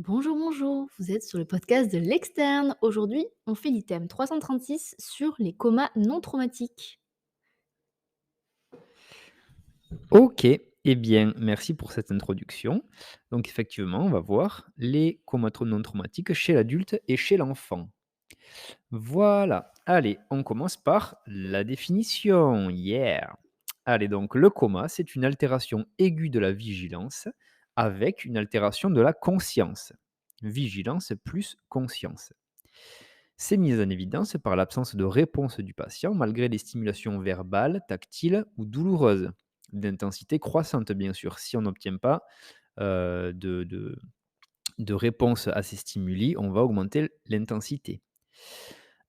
Bonjour, bonjour, vous êtes sur le podcast de l'externe. Aujourd'hui, on fait l'item 336 sur les comas non traumatiques. OK, eh bien, merci pour cette introduction. Donc effectivement, on va voir les comatoses non traumatiques chez l'adulte et chez l'enfant. Voilà, allez, on commence par la définition. Yeah! Allez, donc le coma, c'est une altération aiguë de la vigilance avec une altération de la conscience. Vigilance plus conscience. C'est mis en évidence par l'absence de réponse du patient malgré les stimulations verbales, tactiles ou douloureuses, d'intensité croissante bien sûr. Si on n'obtient pas de réponse à ces stimuli, on va augmenter l'intensité.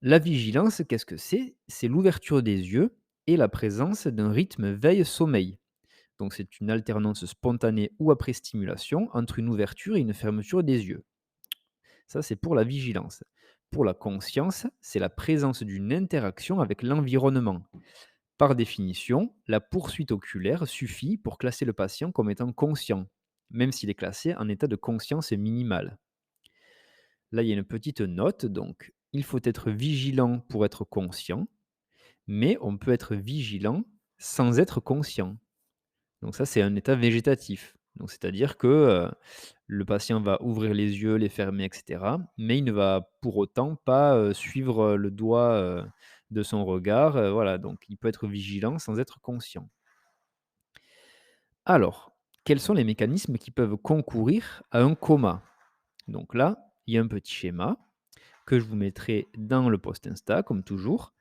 La vigilance, qu'est-ce que c'est? C'est l'ouverture des yeux et la présence d'un rythme veille-sommeil. Donc c'est une alternance spontanée ou après stimulation entre une ouverture et une fermeture des yeux. Ça, c'est pour la vigilance. Pour la conscience, c'est la présence d'une interaction avec l'environnement. Par définition, la poursuite oculaire suffit pour classer le patient comme étant conscient, même s'il est classé en état de conscience minimale. Là, il y a une petite note, donc il faut être vigilant pour être conscient, mais on peut être vigilant sans être conscient. Donc ça, c'est un état végétatif. Donc c'est-à-dire que, le patient va ouvrir les yeux, les fermer et cetera, mais il ne va pour autant pas, suivre, le doigt, de son regard, voilà, donc il peut être vigilant sans être conscient. Alors, quels sont les mécanismes qui peuvent concourir à un coma? Donc là, il y a un petit schéma que je vous mettrai dans le post Insta comme toujours.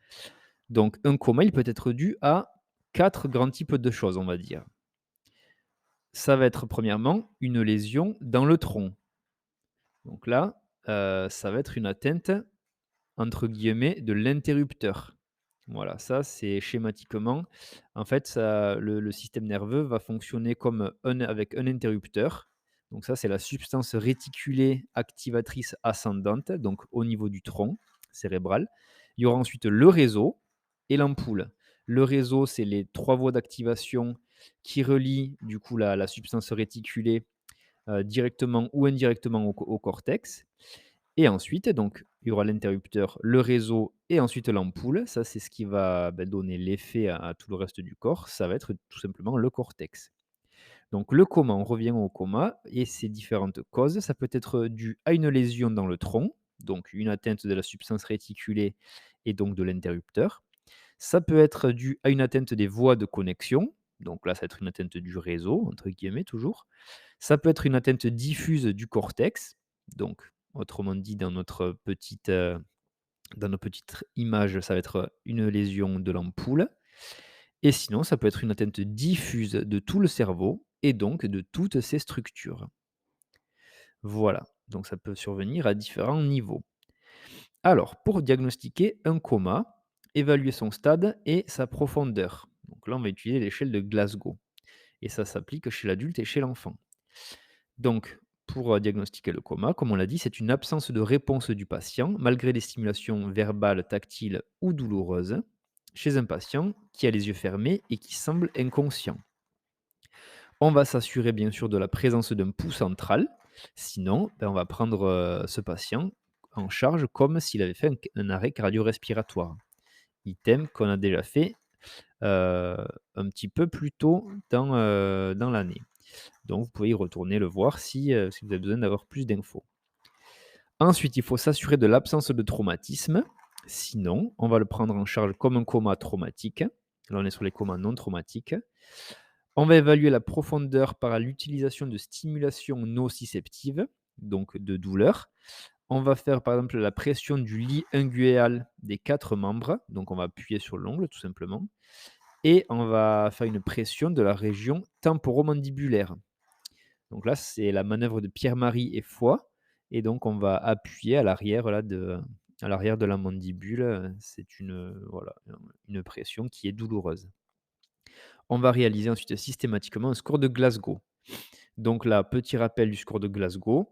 Donc un coma, il peut être dû à 4 grands types de choses, on va dire. Ça va être premièrement une lésion dans le tronc. Donc là, ça va être une atteinte entre guillemets «de l'interrupteur». Voilà, ça c'est schématiquement, en fait, ça le système nerveux va fonctionner comme un avec un interrupteur. Donc ça, c'est la substance réticulée activatrice ascendante, donc au niveau du tronc cérébral. Il y aura ensuite le réseau et l'ampoule. Le réseau, c'est les 3 voies d'activation qui relient du coup la substance réticulée, directement ou indirectement au cortex. Et ensuite, donc, il y aura l'interrupteur, le réseau et ensuite l'ampoule. Ça, c'est ce qui va, donner l'effet à tout le reste du corps. Ça va être tout simplement le cortex. Donc le coma, on revient au coma et ses différentes causes. Ça peut être dû à une lésion dans le tronc, donc une atteinte de la substance réticulée et donc de l'interrupteur. Ça peut être dû à une atteinte des voies de connexion, donc là, ça va être une atteinte du «réseau» entre guillemets toujours. Ça peut être une atteinte diffuse du cortex, donc autrement dit dans nos petites images, ça va être une lésion de l'ampoule et sinon ça peut être une atteinte diffuse de tout le cerveau et donc de toutes ses structures. Voilà, donc ça peut survenir à différents niveaux. Alors, pour diagnostiquer un coma, évaluer son stade et sa profondeur. Donc là, on va utiliser l'échelle de Glasgow et ça s'applique chez l'adulte et chez l'enfant. Donc, pour diagnostiquer le coma, comme on l'a dit, c'est une absence de réponse du patient malgré des stimulations verbales, tactiles ou douloureuses chez un patient qui a les yeux fermés et qui semble inconscient. On va s'assurer bien sûr de la présence d'un pouls central, sinon on va prendre ce patient en charge comme s'il avait fait un arrêt cardio-respiratoire. Item qu'on a déjà fait un petit peu plus tôt dans l'année. Donc vous pouvez y retourner le voir si vous avez besoin d'avoir plus d'infos. Ensuite, il faut s'assurer de l'absence de traumatisme. Sinon, on va le prendre en charge comme un coma traumatique. Là, on est sur les comas non traumatiques. On va évaluer la profondeur par l'utilisation de stimulation nociceptive, donc de douleur. On va faire par exemple la pression du lit inguéal des 4 membres. Donc on va appuyer sur l'ongle tout simplement. Et on va faire une pression de la région temporomandibulaire. Donc là, c'est la manœuvre de Pierre-Marie et Foix et donc on va appuyer à l'arrière de la mandibule, c'est voilà, une pression qui est douloureuse. On va réaliser ensuite systématiquement un score de Glasgow. Donc là, petit rappel du score de Glasgow,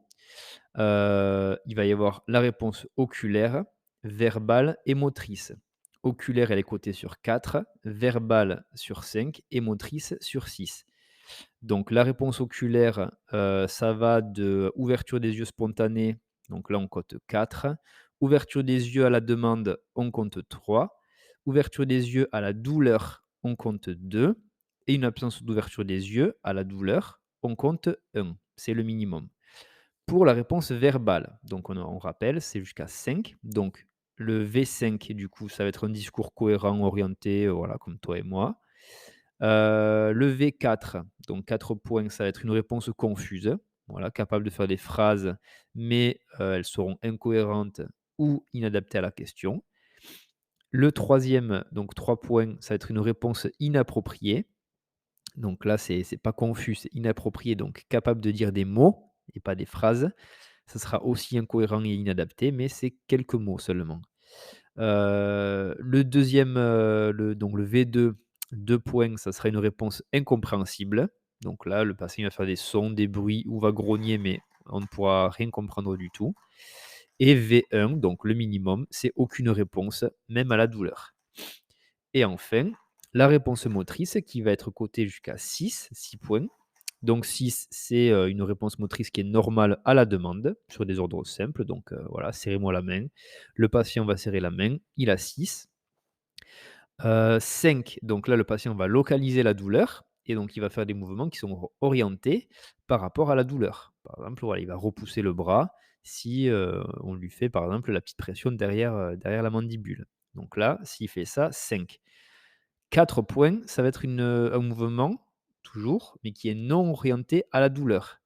il va y avoir la réponse oculaire, verbale et motrice. Oculaire, elle est cotée sur 4, verbale sur 5 et motrice sur 6. Donc la réponse oculaire, ça va de ouverture des yeux spontanée, donc là on compte 4. Ouverture des yeux à la demande, on compte 3. Ouverture des yeux à la douleur, on compte 2. Et une absence d'ouverture des yeux à la douleur, on compte 1. C'est le minimum. Pour la réponse verbale, donc on rappelle, c'est jusqu'à 5. Donc le V5 du coup, ça va être un discours cohérent, orienté, voilà, comme toi et moi. Le V4, donc 4 points, ça va être une réponse confuse, voilà, capable de faire des phrases, mais elles seront incohérentes ou inadaptées à la question. Le troisième, donc 3 points, ça va être une réponse inappropriée. Donc là, c'est pas confus, c'est inapproprié, donc capable de dire des mots et pas des phrases. Ça sera aussi incohérent et inadapté, mais c'est quelques mots seulement. Le deuxième, donc le V2, 2 points, ça sera une réponse incompréhensible. Donc là, le patient va faire des sons, des bruits ou va grogner, mais on ne pourra rien comprendre du tout. Et V1, donc le minimum, c'est aucune réponse, même à la douleur. Et enfin, la réponse motrice qui va être cotée jusqu'à 6 points. Donc 6, c'est, une réponse motrice qui est normale à la demande, sur des ordres simples. Donc, voilà: «Serrez-moi la main». Le patient va serrer la main, il a 6. 5, donc là, le patient va localiser la douleur et donc il va faire des mouvements qui sont orientés par rapport à la douleur. Par exemple, voilà, il va repousser le bras si, on lui fait, par exemple, la petite pression derrière la mandibule. Donc là, s'il fait ça, 5. 4 points, ça va être un mouvement, toujours, mais qui est non orienté à la douleur.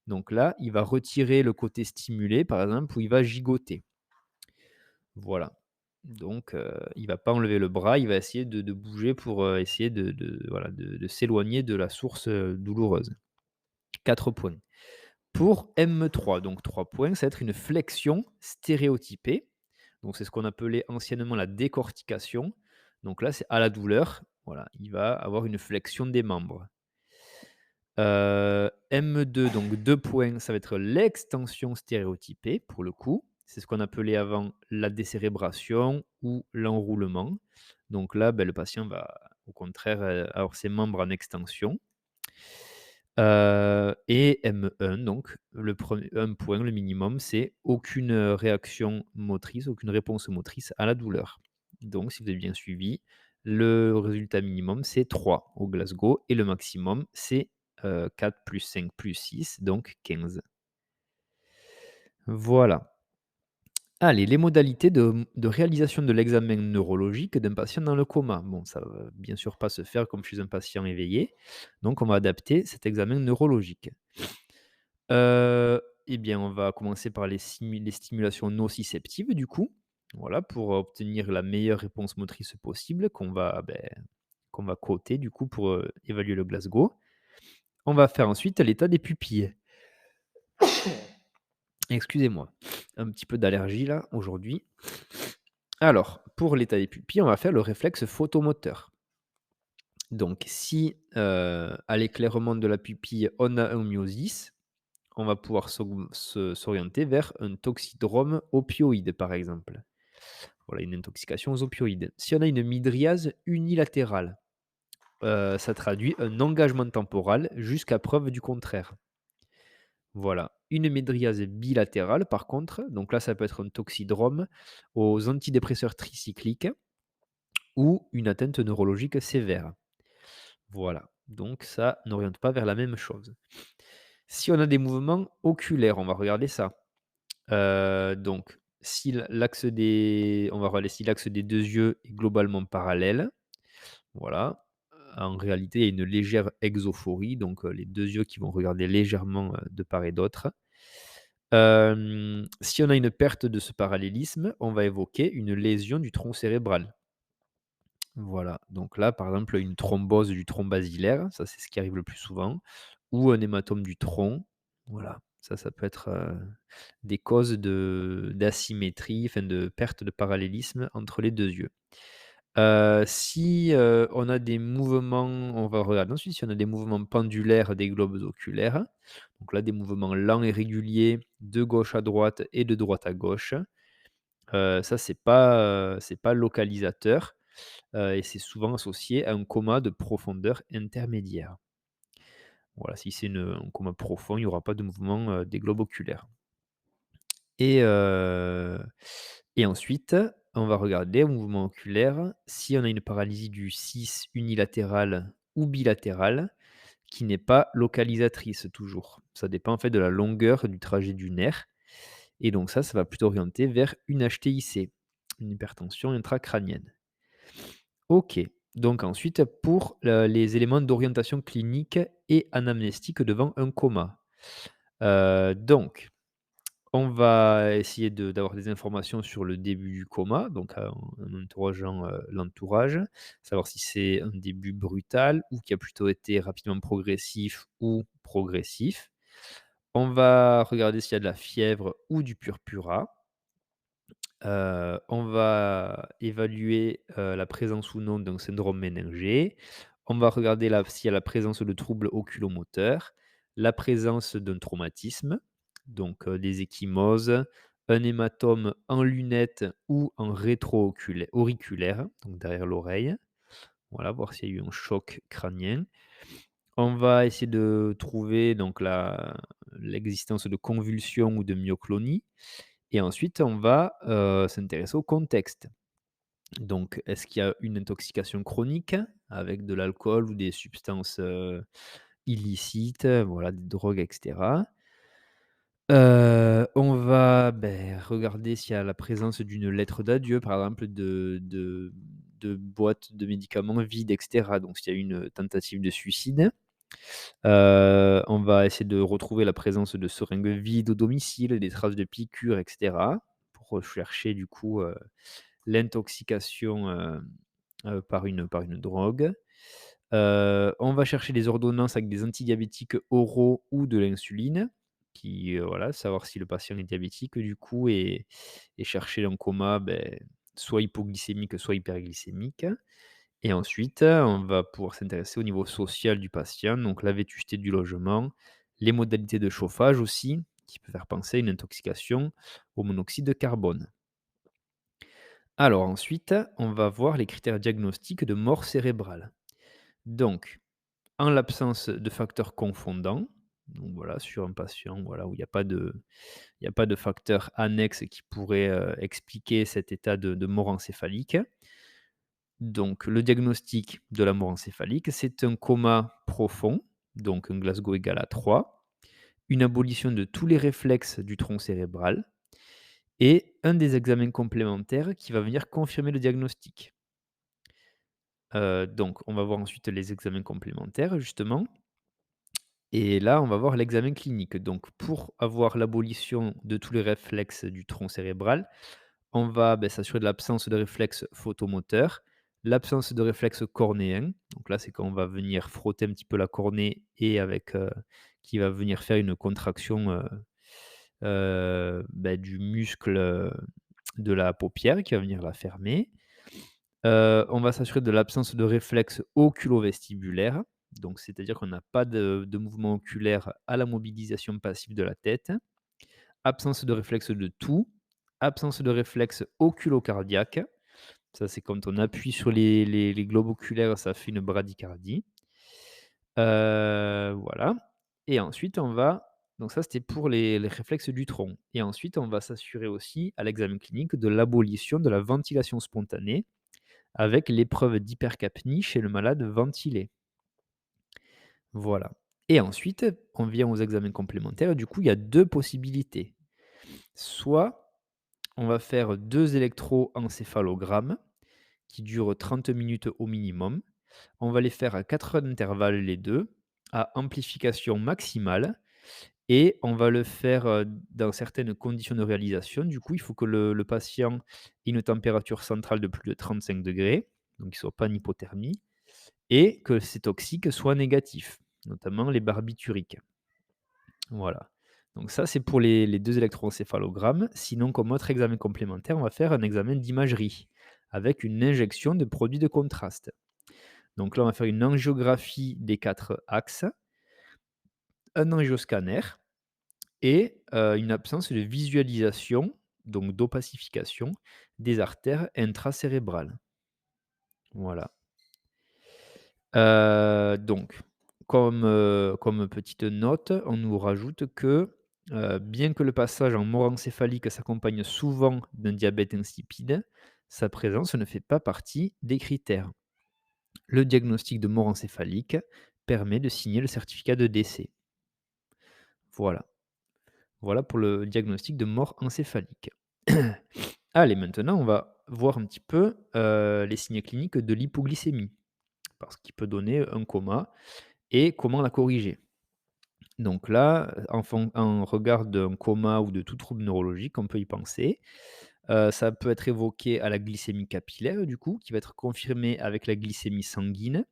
Donc là, il va retirer le côté stimulé, par exemple, ou il va gigoter. Voilà. Donc il va pas enlever le bras, il va essayer de bouger pour, essayer voilà, de s'éloigner de la source, douloureuse. 4 points. Pour M3, donc 3 points, ça va être une flexion stéréotypée. Donc c'est ce qu'on appelait anciennement la décortication. Donc là, c'est à la douleur, voilà, il va avoir une flexion des membres. M2, donc 2 points, ça va être l'extension stéréotypée pour le coup. C'est ce qu'on appelait avant la décérébration ou l'enroulement. Donc là, le patient va au contraire, avoir ses membres en extension. Et M1, donc le 1 point, le minimum, c'est aucune, réaction motrice, aucune réponse motrice à la douleur. Donc si vous avez bien suivi, le résultat minimum, c'est 3 au Glasgow et le maximum, c'est, 4 plus 5 plus 6, donc 15. Voilà. Allez, les modalités de réalisation de l'examen neurologique d'un patient dans le coma. Bon, ça va bien sûr pas se faire comme chez un patient éveillé, donc on va adapter cet examen neurologique. Eh bien, on va commencer par les stimulations nociceptives du coup, voilà, pour obtenir la meilleure réponse motrice possible qu'on va coter du coup pour, évaluer le Glasgow. On va faire ensuite l'état des pupilles. Excusez-moi, un petit peu d'allergie là aujourd'hui. Alors, pour l'état des pupilles, on va faire le réflexe photomoteur. Donc si, à l'éclairement de la pupille, on a un myosis, on va pouvoir s'orienter vers un toxidrome opioïde, par exemple. Voilà, une intoxication aux opioïdes. Si on a une mydriase unilatérale, ça traduit un engagement temporal jusqu'à preuve du contraire. Voilà. Une mydriase bilatérale, par contre, donc là, ça peut être un toxidrome aux antidépresseurs tricycliques ou une atteinte neurologique sévère. Voilà, donc ça n'oriente pas vers la même chose. Si on a des mouvements oculaires, on va regarder ça. Donc si on va regarder si l'axe des 2 yeux est globalement parallèle, voilà. En réalité, il y a une légère exophorie, donc les 2 yeux qui vont regarder légèrement, de part et d'autre. Si on a une perte de ce parallélisme, on va évoquer une lésion du tronc cérébral. Voilà, donc là, par exemple, une thrombose du tronc basilaire, ça c'est ce qui arrive le plus souvent, ou un hématome du tronc. Voilà, ça peut être, des causes d'asymétrie, enfin de perte de parallélisme entre les 2 yeux. Si, on a des mouvements on va regarder ensuite si on a des mouvements pendulaires des globes oculaires. Donc là, des mouvements lents et réguliers de gauche à droite et de droite à gauche. Ça c'est pas localisateur, et c'est souvent associé à un coma de profondeur intermédiaire. Voilà, si c'est un coma profond, il y aura pas de mouvement, des globes oculaires. Et ensuite, on va regarder au mouvement oculaire si on a une paralysie du 6 unilatérale ou bilatérale qui n'est pas localisatrice toujours. Ça dépend en fait de la longueur du trajet du nerf et donc ça va plutôt orienter vers une HTIC, une hypertension intracrânienne. OK, donc ensuite pour, les éléments d'orientation clinique et anamnestique devant un coma. Donc on va essayer d'avoir des informations sur le début du coma, donc en interrogeant, l'entourage, savoir si c'est un début brutal ou qui a plutôt été rapidement progressif ou progressif. On va regarder s'il y a de la fièvre ou du purpura. On va évaluer, la présence ou non d'un syndrome méningé. On va regarder s'il y a la présence de troubles oculomoteurs, la présence d'un traumatisme, donc des ecchymoses, un hématome en lunette ou en auriculaire, donc derrière l'oreille. Voilà, voir s'il y a eu un choc crânien. On va essayer de trouver donc l'existence de convulsions ou de myoclonies et ensuite on va, s'intéresser au contexte. Donc est-ce qu'il y a une intoxication chronique avec de l'alcool ou des substances, illicites, voilà, des drogues et cetera? On va, regarder s'il y a la présence d'une lettre d'adieu, par exemple de boîtes de médicaments vides et cetera, donc s'il y a eu une tentative de suicide. On va essayer de retrouver la présence de seringues vides au domicile, des traces de piqûres et cetera, pour rechercher du coup, l'intoxication, par une drogue. On va chercher des ordonnances avec des antidiabétiques oraux ou de l'insuline qui, voilà, savoir si le patient est diabétique du coup et chercher un coma, soit hypoglycémique, soit hyperglycémique. Et ensuite, on va pouvoir s'intéresser au niveau social du patient, donc la vétusté du logement, les modalités de chauffage aussi, qui peut faire penser à une intoxication au monoxyde de carbone. Alors ensuite, on va voir les critères diagnostiques de mort cérébrale. Donc, en l'absence de facteurs confondants, donc voilà, sur un patient, voilà, où il y a pas de facteurs annexes qui pourraient, expliquer cet état de mort encéphalique. Donc le diagnostic de la mort encéphalique, c'est un coma profond, donc un Glasgow égal à 3, une abolition de tous les réflexes du tronc cérébral et un des examens complémentaires qui va venir confirmer le diagnostic. Donc on va voir ensuite les examens complémentaires justement et là on va voir l'examen clinique. Donc pour avoir l'abolition de tous les réflexes du tronc cérébral, on va, s'assurer de l'absence de réflexe photomoteur, l'absence de réflexe cornéen. Donc là, c'est quand on va venir frotter un petit peu la cornée et qui va venir faire une contraction, du muscle, de la paupière qui va venir la fermer. On va s'assurer de l'absence de réflexe oculovestibulaire, donc c'est-à-dire qu'on n'a pas de mouvement oculaire à la mobilisation passive de la tête. Absence de réflexe de toux, absence de réflexe oculocardiaque. Ça, c'est quand on appuie sur les globes oculaires, ça fait une bradycardie. Voilà et ensuite on va donc ça, c'était pour les réflexes du tronc et ensuite on va s'assurer aussi à l'examen clinique de l'abolition de la ventilation spontanée avec l'épreuve d'hypercapnie chez le malade ventilé. Voilà et ensuite, on vient aux examens complémentaires et du coup, il y a 2 possibilités. Soit on va faire 2 électroencéphalogrammes qui durent 30 minutes au minimum. On va les faire à 4 heures d'intervalle les 2, à amplification maximale et on va le faire, dans certaines conditions de réalisation. Du coup, il faut que le patient ait une température centrale de plus de 35 degrés, donc qu'il ne soit pas en hypothermie et que ses toxiques soient négatifs, notamment les barbituriques. Voilà. Donc ça, c'est pour les 2 électroencéphalogrammes. Sinon, comme autre examen complémentaire, on va faire un examen d'imagerie avec une injection de produits de contraste. Donc là, on va faire une angiographie des 4 axes, un angioscanner et une absence de visualisation, donc d'opacification des artères intracérébrales. Voilà. Donc comme petite note, on nous rajoute que, bien que le passage en mort encéphalique s'accompagne souvent d'un diabète insipide, sa présence ne fait pas partie des critères. Le diagnostic de mort encéphalique permet de signer le certificat de décès. Voilà. Voilà pour le diagnostic de mort encéphalique. Allez, maintenant, on va voir un petit peu, les signes cliniques de l'hypoglycémie, parce qu'il peut donner un coma et comment la corriger. Donc là, en regard d'un coma ou de tout trouble neurologique, on peut y penser. Ça peut être évoqué à la glycémie capillaire du coup, qui va être confirmée avec la glycémie sanguine.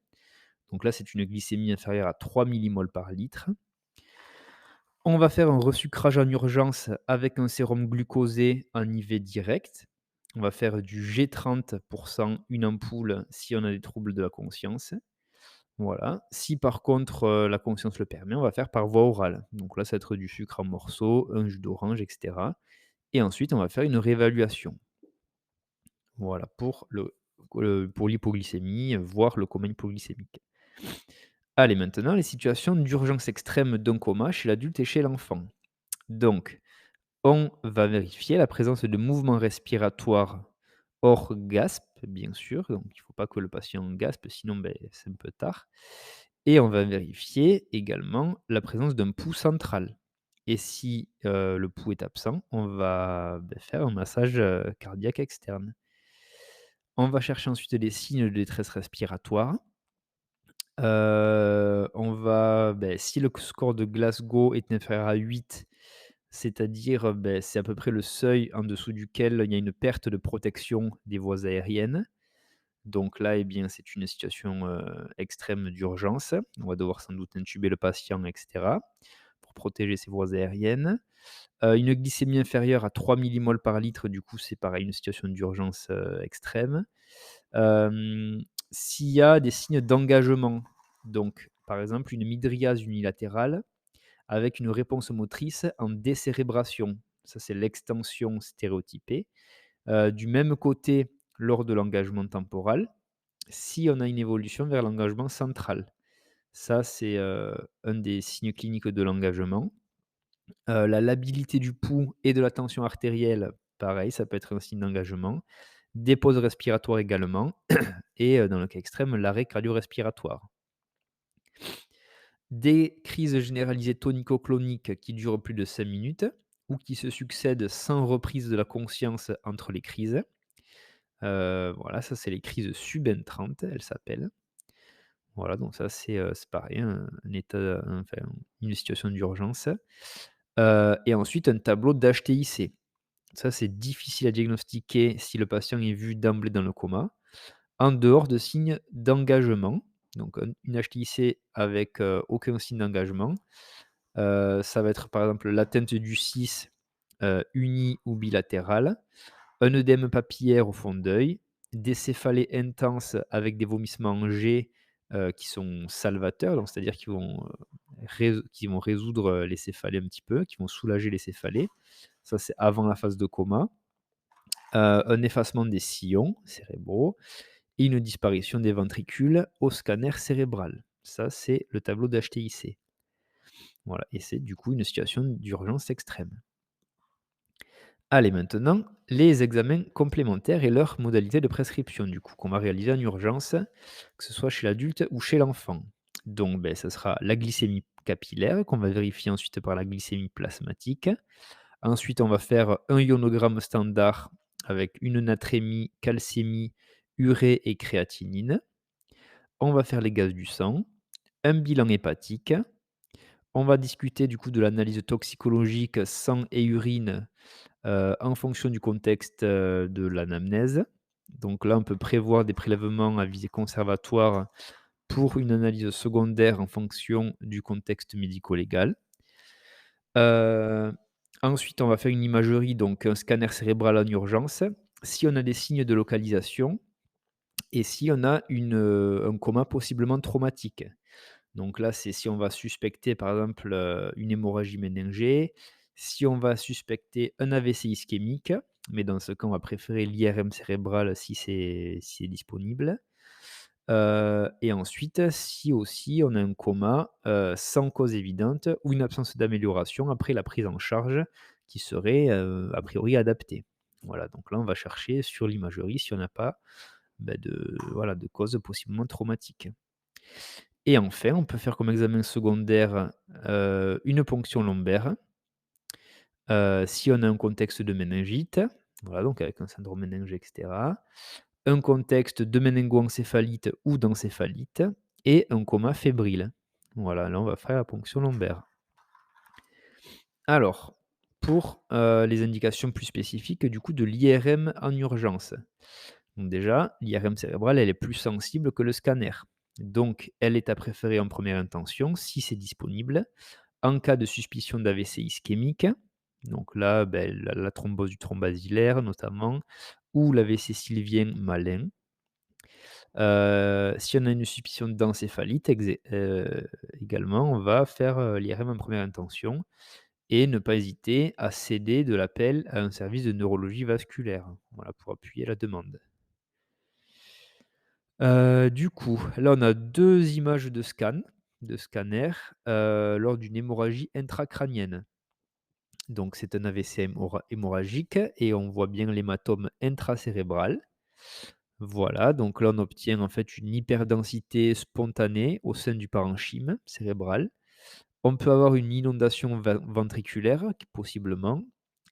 Donc là, c'est une glycémie inférieure à 3 millimoles par litre. On va faire un resucrage en urgence avec un sérum glucosé en IV direct. On va faire du G30 pour 100, une ampoule si on a des troubles de la conscience. Voilà. Si par contre, la conscience le permet, on va faire par voie orale. Donc là, ça va être du sucre en morceaux, un jus d'orange et cetera et ensuite on va faire une réévaluation. Voilà pour l'hypoglycémie, voire le coma hypoglycémique. Allez, maintenant les situations d'urgence extrême d'un coma chez l'adulte et chez l'enfant. Donc, on va vérifier la présence de mouvements respiratoires hors gasp, bien sûr, donc il ne faut pas que le patient gaspe, sinon, beh, c'est un peu tard et on va vérifier également la présence d'un pouls central et si, le pouls est absent, on va, beh, faire un massage, cardiaque externe. On va chercher ensuite des signes de détresse respiratoire. On va, beh, si le score de Glasgow est inférieur à 8, c'est-à-dire, c'est à peu près le seuil en dessous duquel il y a une perte de protection des voies aériennes. Donc là, eh bien, c'est une situation, extrême d'urgence. On va devoir sans doute intuber le patient et cetera, pour protéger ses voies aériennes. Une glycémie inférieure à 3 millimoles par litre, du coup, c'est pareil, une situation d'urgence, extrême. Hem, S'il y a des signes d'engagement, donc par exemple une mydriase unilatérale avec une réponse motrice en décérébration. Ça, c'est l'extension stéréotypée. Du même côté, lors de l'engagement temporal, si on a une évolution vers l'engagement central. Ça, c'est, un des signes cliniques de l'engagement. La labilité du pouls et de la tension artérielle, pareil, ça peut être un signe d'engagement. Des pauses respiratoires également et dans le cas extrême, l'arrêt cardio-respiratoire. Des crises généralisées tonico-cloniques qui durent plus de 5 minutes ou qui se succèdent sans reprise de la conscience entre les crises. Voilà, ça c'est les crises subentrantes, elles s'appellent. Voilà, donc ça c'est pareil, un état, enfin une situation d'urgence. Et ensuite un tableau d'HTIC. Ça c'est difficile à diagnostiquer si le patient est vu d'emblée dans le coma, en dehors de signes d'engagement. Donc une HTIC avec, aucun signe d'engagement. Ça va être par exemple l'atteinte du 6 uni ou bilatéral, un œdème papillaire au fond d'œil, des céphalées intenses avec des vomissements en jet, qui sont salvateurs, donc c'est-à-dire qui vont résoudre, les céphalées un petit peu, qui vont soulager les céphalées. Ça, c'est avant la phase de coma. Un effacement des sillons cérébraux et une disparition des ventricules au scanner cérébral. Ça, c'est le tableau d'HTIC. Voilà et c'est du coup une situation d'urgence extrême. Allez maintenant, les examens complémentaires et leurs modalités de prescription du coup qu'on va réaliser en urgence, que ce soit chez l'adulte ou chez l'enfant. Donc beh, ce sera la glycémie capillaire qu'on va vérifier ensuite par la glycémie plasmatique. Ensuite, on va faire un ionogramme standard avec une natrémie, calcémie, urée et créatinine. On va faire les gaz du sang, un bilan hépatique. On va discuter du coup de l'analyse toxicologique sang et urine, en fonction du contexte, de l'anamnèse. Donc là, on peut prévoir des prélèvements à visée conservatoire pour une analyse secondaire en fonction du contexte médico-légal. Heu, Ensuite, on va faire une imagerie, donc un scanner cérébral en urgence, si on a des signes de localisation et si on a un coma possiblement traumatique. Donc là, c'est si on va suspecter, par exemple, une hémorragie méningée, si on va suspecter un AVC ischémique, mais dans ce cas, on va préférer l'IRM cérébral si c'est disponible. Et ensuite, si aussi on a un coma, sans cause évidente ou une absence d'amélioration après la prise en charge qui serait, a priori adaptée. Voilà, donc là, on va chercher sur l'imagerie si on n'a pas, de cause possiblement traumatique. Et enfin, on peut faire comme examen secondaire, une ponction lombaire, si on a un contexte de méningite, voilà, donc avec un syndrome méningé et cetera, un contexte de méningoencéphalite ou d'encéphalite et un coma fébrile. Voilà, là, on va faire la ponction lombaire. Alors, pour, les indications plus spécifiques, du coup, de l'IRM en urgence. Donc déjà, l'IRM cérébrale, elle est plus sensible que le scanner. Donc, elle est à préférer en première intention, si c'est disponible, en cas de suspicion d'AVC ischémique. Donc là, la thrombose du tronc basilaire notamment, ou l'AVC sylvien malin. Si on a une suspicion d'encéphalite également, on va faire, l'IRM en première intention et ne pas hésiter à céder de l'appel à un service de neurologie vasculaire, voilà, pour appuyer la demande. Du coup, là, on a 2 images de scanner, lors d'une hémorragie intracrânienne. Donc c'est un AVC hémorragique et on voit bien l'hématome intracérébral. Voilà, donc là, on obtient en fait une hyperdensité spontanée au sein du parenchyme cérébral. On peut avoir une inondation ventriculaire, possiblement,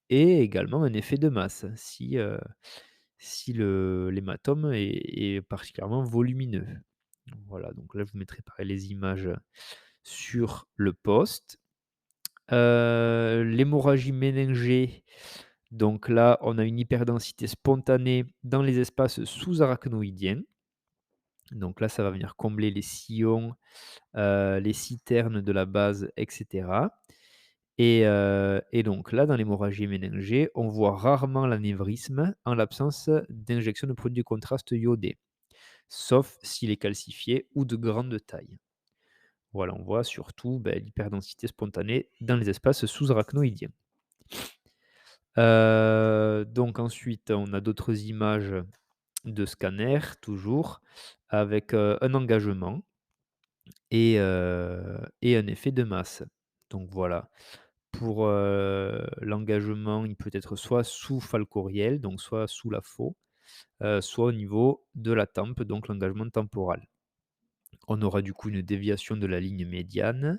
et également un effet de masse si l'hématome est particulièrement volumineux. Voilà, donc là, je vous mettrai pareil les images sur le post. L'hémorragie méningée, donc là, on a une hyperdensité spontanée dans les espaces sous-arachnoïdiens. Donc là, ça va venir combler les sillons, les citernes de la base et cetera. Et donc là, dans l'hémorragie méningée, on voit rarement l'anévrisme en l'absence d'injection de produits de contraste iodés, sauf s'il est calcifié ou de grande taille. Voilà, on voit surtout, l'hyperdensité spontanée dans les espaces sous-arachnoïdiens. Donc ensuite, on a d'autres images de scanner, toujours, avec, un engagement et un effet de masse. Donc voilà. Pour, l'engagement, il peut être soit sous falcoriel, donc soit sous la faux, soit au niveau de la tempe, donc l'engagement temporal. On aura du coup une déviation de la ligne médiane,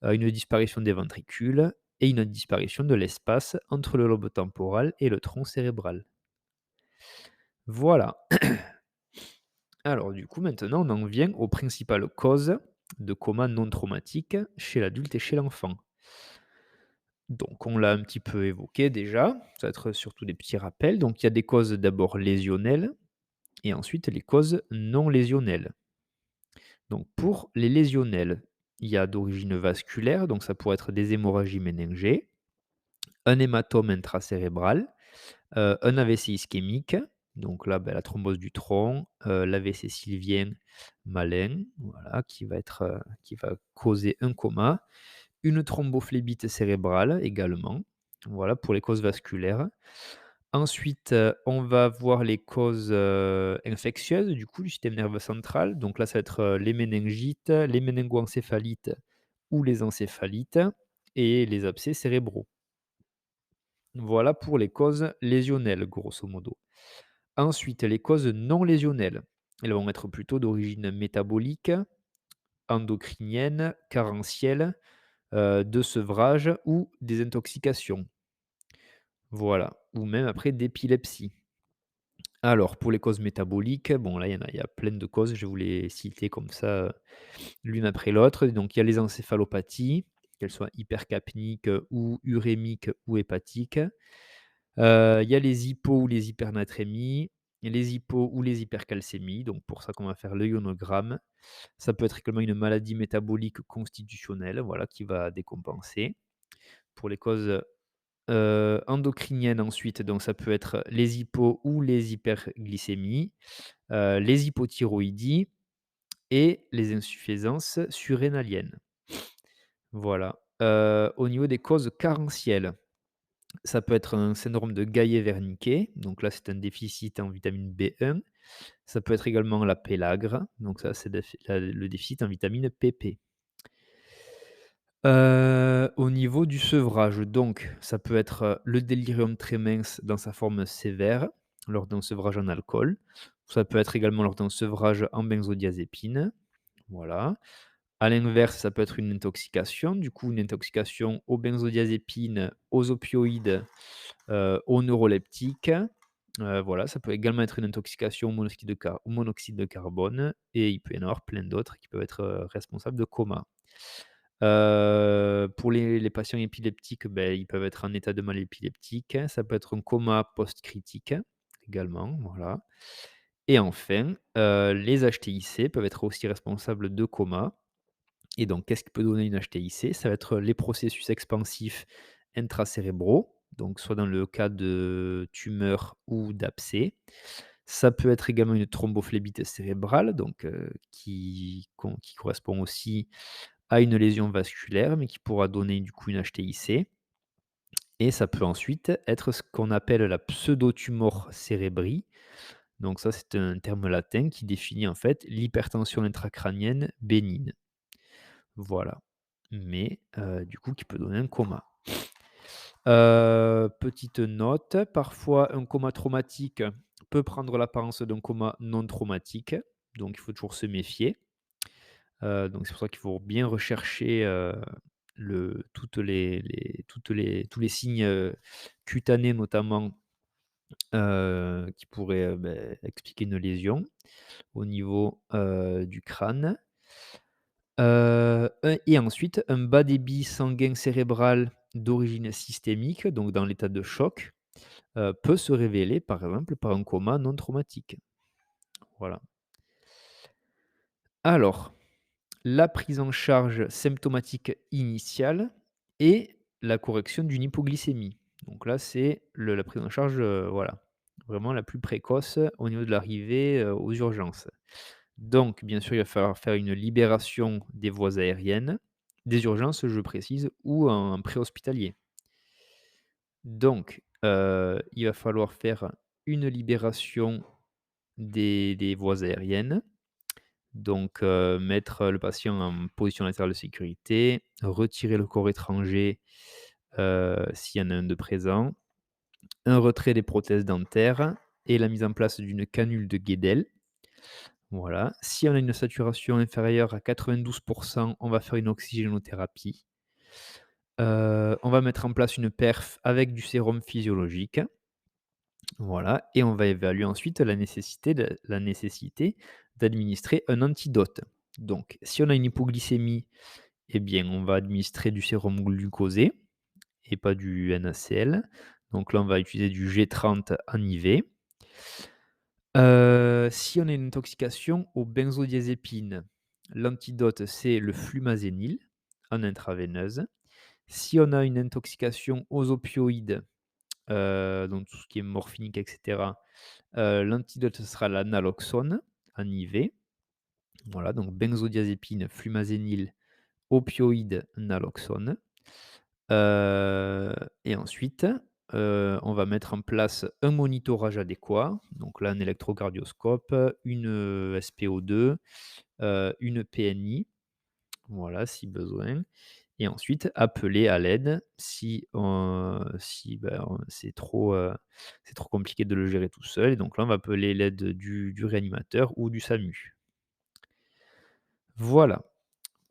une disparition des ventricules et une disparition de l'espace entre le lobe temporal et le tronc cérébral. Voilà. Alors du coup, maintenant, on en vient aux principales causes de coma non traumatique chez l'adulte et chez l'enfant. Donc on l'a un petit peu évoqué déjà, ça va être surtout des petits rappels. Donc il y a des causes d'abord lésionnelles et ensuite les causes non lésionnelles. Donc pour les lésionnelles, il y a d'origine vasculaire, donc ça pourrait être des hémorragies méningées, un hématome intracérébral, un AVC ischémique, donc là, la thrombose du tronc, l'AVC sylvien malin, voilà, qui va causer un coma, une thrombophlébite cérébrale également, voilà pour les causes vasculaires. Ensuite, on va voir les causes, infectieuses du coup du système nerveux central. Donc là, ça va être, les méningites, les méningoencéphalites ou les encéphalites et les abcès cérébraux. Voilà pour les causes lésionnelles, grosso modo. Ensuite, les causes non lésionnelles, elles vont être plutôt d'origine métabolique, endocrinienne, carentielle, de sevrage ou des intoxications. Voilà, ou même après d'épilepsie. Alors pour les causes métaboliques, bon là il y a plein de causes, je vais vous les citer comme ça, l'une après l'autre. Donc il y a les encéphalopathies, qu'elles soient hypercapniques, ou urémiques ou hépatiques. Il y a les hypos ou les hypernatrémies, les hypos ou les hypercalcémies, donc pour ça qu'on va faire le ionogramme. Ça peut être également une maladie métabolique constitutionnelle, voilà, qui va décompenser. Pour les causes, endocriniennes ensuite, donc ça peut être les hypos ou les hyperglycémies, les hypothyroïdies et les insuffisances surrénaliennes. Voilà. Au niveau des causes carentielles, Ça peut être un syndrome de Guillet-Wernicke, donc là, c'est un déficit en vitamine B1. Ça peut être également la pélagre, donc ça, c'est le déficit en vitamine PP. Au niveau du sevrage, donc ça peut être, le délirium tremens dans sa forme sévère, lors d'un sevrage en alcool. Ça peut être également lors d'un sevrage en benzodiazépine, voilà. À l'inverse, ça peut être une intoxication, du coup, une intoxication aux benzodiazépines, aux opioïdes, aux neuroleptiques. Voilà, ça peut également être une intoxication au monoxyde de carbone et il peut y en avoir plein d'autres qui peuvent être, responsables de coma. Pour les patients épileptiques, beh, ils peuvent être en état de mal épileptique. Ça peut être un coma post-critique également, voilà. Et enfin, les HTIC peuvent être aussi responsables de coma. Et donc, qu'est-ce qui peut donner une HTIC? Ça va être les processus expansifs intracérébraux, donc soit dans le cas de tumeurs ou d'abcès. Ça peut être également une thrombophlébite cérébrale, donc qui correspond aussi à une lésion vasculaire, mais qui pourra donner du coup une HTIC. Et ça peut ensuite être ce qu'on appelle la pseudotumore cérébri. Donc ça, c'est un terme latin qui définit en fait l'hypertension intracrânienne bénigne. Voilà. Mais du coup qui peut donner un coma. Petite note, parfois un coma traumatique peut prendre l'apparence d'un coma non traumatique, donc il faut toujours se méfier. Donc c'est pour ça qu'il faut bien rechercher, tous les signes, cutanés notamment, qui pourraient, expliquer une lésion au niveau, du crâne. Et ensuite un bas débit sanguin cérébral d'origine systémique, donc dans l'état de choc, peut se révéler par exemple par un coma non traumatique. Voilà. Alors, la prise en charge symptomatique initiale et la correction d'une hypoglycémie. Donc là, c'est la prise en charge, voilà, vraiment la plus précoce au niveau de l'arrivée, aux urgences. Donc bien sûr, il va falloir faire une libération des voies aériennes, des urgences, je précise, ou en préhospitalier. Donc, il va falloir faire une libération des voies aériennes. Donc, mettre le patient en position latérale de sécurité, retirer le corps étranger, s'il y en a un de présent, un retrait des prothèses dentaires et la mise en place d'une canule de Guedel. Voilà. Si on a une saturation inférieure à 92, on va faire une oxygénothérapie. On va mettre en place une perf avec du sérum physiologique. Voilà, et on va évaluer ensuite la nécessité d'administrer un antidote. Donc, si on a une hypoglycémie, eh bien, on va administrer du sérum glucosé et pas du NaCl. Donc là, on va utiliser du G30 en IV. Si on a une intoxication aux benzodiazépines, l'antidote, c'est le flumazénil en intraveineuse. Si on a une intoxication aux opioïdes, donc tout ce qui est morphinique et cetera, l'antidote, ce sera la naloxone en IV. Voilà, donc benzodiazépine, flumazénil, opioïde, naloxone. Heu et ensuite, on va mettre en place un monitorage adéquat. Donc là, un électrocardioscope, une, SpO2, une PNI, voilà, si besoin. Et ensuite appeler à l'aide si, c'est trop compliqué de le gérer tout seul et donc là, on va appeler l'aide du réanimateur ou du SAMU. Voilà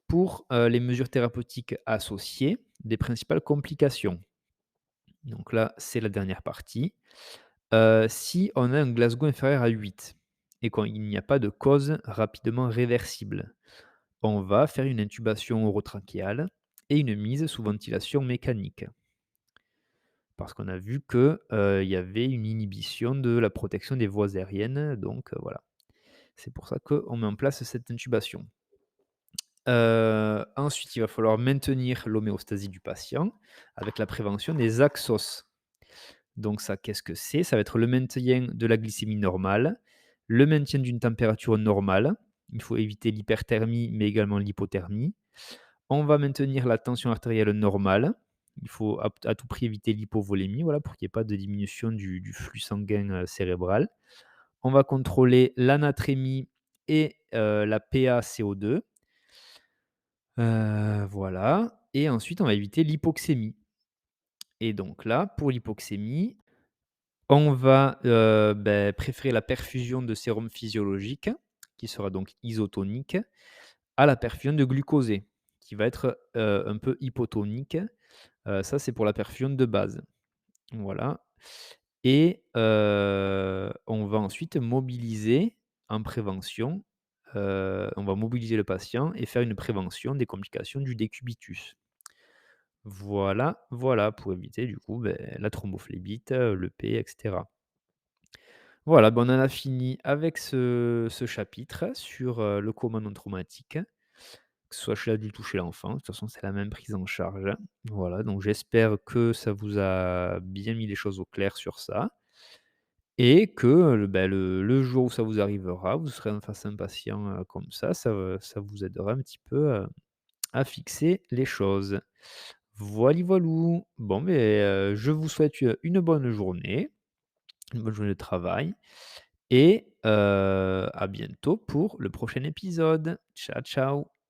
pour, les mesures thérapeutiques associées, des principales complications. Donc là, c'est la dernière partie. Si on a un Glasgow inférieur à 8 et qu'il n'y a pas de cause rapidement réversible, on va faire une intubation orotrachéale et une mise sous ventilation mécanique. Parce qu'on a vu que, il y avait une inhibition de la protection des voies aériennes, donc voilà. C'est pour ça qu'on met en place cette intubation. Ensuite, il va falloir maintenir l'homéostasie du patient avec la prévention des axos. Donc ça, qu'est-ce que c'est? Ça va être le maintien de la glycémie normale, le maintien d'une température normale. Il faut éviter l'hyperthermie, mais également l'hypothermie. On va maintenir la tension artérielle normale. Il faut à tout prix éviter l'hypovolémie, voilà, pour qu'il y ait pas de diminution du flux sanguin, cérébral. On va contrôler l'anatrémie et la PaCO2, voilà, et ensuite on va éviter l'hypoxémie. Et donc là, pour l'hypoxémie, on va, préférer la perfusion de sérum physiologique, qui sera donc isotonique, à la perfusion de glucosé, qui va être, un peu hypotonique. Ça, c'est pour la perfusion de base. Voilà, et on va ensuite mobiliser en prévention, on va mobiliser le patient et faire une prévention des complications du décubitus. Voilà, voilà, pour éviter du coup, la thrombophlébite, le P et cetera. Voilà, on en a fini avec ce chapitre sur, le coma non traumatique, que ce soit chez l'adulte ou chez l'enfant. De toute façon, c'est la même prise en charge. Voilà, donc j'espère que ça vous a bien mis les choses au clair sur ça et que, le jour où ça vous arrivera, vous serez en face à un patient, comme ça vous aidera un petit peu, à fixer les choses. Voili voilou. Bon, je vous souhaite, une bonne journée de travail et à bientôt pour le prochain épisode. Ciao, ciao.